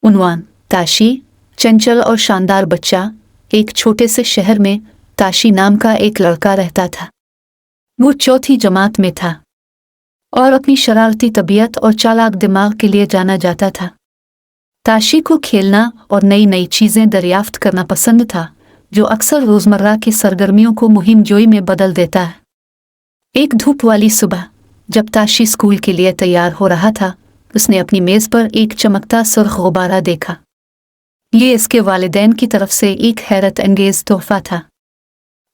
उन्वान ताशी, चंचल और शानदार बच्चा। एक छोटे से शहर में ताशी नाम का एक लड़का रहता था। वो चौथी जमात में था और अपनी शरारती तबीयत और चालाक दिमाग के लिए जाना जाता था। ताशी को खेलना और नई नई चीज़ें दरियाफ्त करना पसंद था, जो अक्सर रोज़मर्रा की सरगर्मियों को मुहिम जोई में बदल देता है। एक धूप वाली सुबह जब ताशी स्कूल के लिए तैयार हो रहा था, उसने अपनी मेज़ पर एक चमकता सुर्ख गुब्बारा देखा। ये इसके वालिदैन की तरफ से एक हैरत अंगेज़ तोहफा था।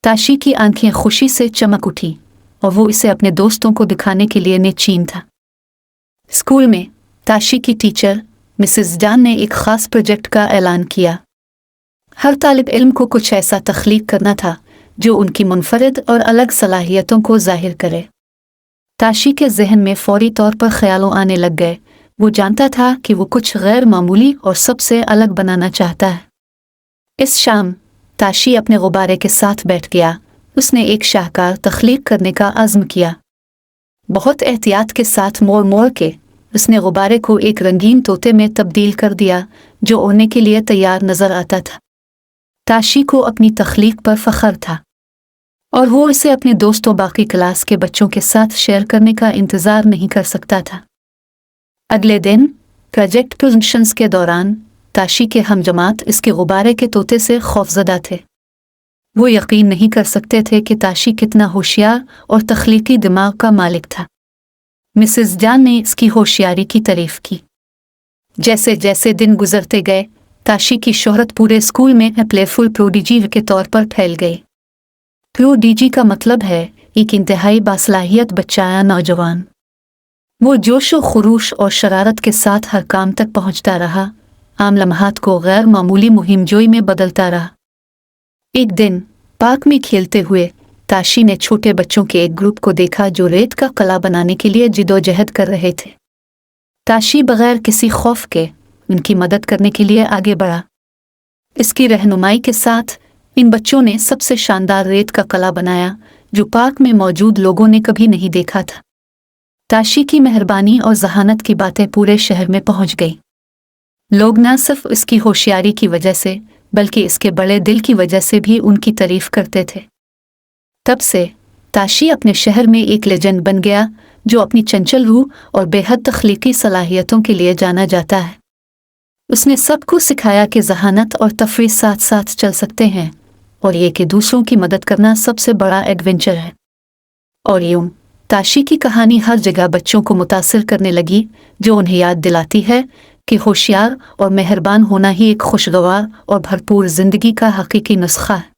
ताशी की आंखें खुशी से चमक उठी और वो इसे अपने दोस्तों को दिखाने के लिए नेचीन था। स्कूल में ताशी की टीचर मिसेस जान ने एक ख़ास प्रोजेक्ट का ऐलान किया। हर तालिब इल्म को कुछ ऐसा तख्लीक करना था जो उनकी मुनफरिद और अलग सलाहियतों को ज़ाहिर करे। ताशी के जहन में फौरी तौर पर ख्यालों आने लग गए। वो जानता था कि वो कुछ गैर मामूली और सबसे अलग बनाना चाहता है। इस शाम ताशी अपने गुब्बारे के साथ बैठ गया। उसने एक शाहकार तख्लीक करने का अज़्म किया। बहुत एहतियात के साथ मोड़ मोड़ के उसने गुब्बारे को एक रंगीन तोते में तब्दील कर दिया जो उड़ने के लिए तैयार नजर आता था। ताशी को अपनी तख्लीक पर फख्र था और वो इसे अपने दोस्तों बाकी क्लास के बच्चों के साथ शेयर करने का इंतज़ार नहीं कर सकता था। अगले दिन प्रोजेक्ट प्रेजेंटेशंस के दौरान ताशी के हमजमात इसके गुब्बारे के तोते से खौफजदा थे। वो यकीन नहीं कर सकते थे कि ताशी कितना होशियार और तख्लीकी दिमाग का मालिक था। मिसेस जान ने इसकी होशियारी की तारीफ की। जैसे जैसे दिन गुजरते गए, ताशी की शोहरत पूरे स्कूल में प्लेफुल प्रोडिजी के तौर पर फैल गई। प्रोडिजी का मतलब है एक इंतहाई बासलाहियत बच्चा या नौजवान। वो जोश व खुरूश और शरारत के साथ हर काम तक पहुंचता रहा, आम लम्हात को गैर मामूली मुहिमजोई में बदलता रहा। एक दिन पार्क में खेलते हुए ताशी ने छोटे बच्चों के एक ग्रुप को देखा जो रेत का कला बनाने के लिए जिदोजहद कर रहे थे। ताशी बगैर किसी खौफ के उनकी मदद करने के लिए आगे बढ़ा। इसकी रहनुमाई के साथ इन बच्चों ने सबसे शानदार रेत का कला बनाया जो पार्क में मौजूद लोगों ने कभी नहीं देखा था। ताशी की मेहरबानी और जहानत की बातें पूरे शहर में पहुंच गई। लोग न सिर्फ इसकी होशियारी की वजह से बल्कि इसके बड़े दिल की वजह से भी उनकी तारीफ करते थे। तब से ताशी अपने शहर में एक लेजेंड बन गया जो अपनी चंचल रूह और बेहद तख्लीकी सलाहियतों के लिए जाना जाता है। उसने सबको सिखाया कि जहानत और तफरीह साथ साथ चल सकते हैं और ये कि दूसरों की मदद करना सबसे बड़ा एडवेंचर है। और यूं ताशी की कहानी हर जगह बच्चों को मुतासिर करने लगी, जो उन्हें याद दिलाती है कि होशियार और मेहरबान होना ही एक खुशगवार और भरपूर ज़िंदगी का हकीकी नुस्खा है।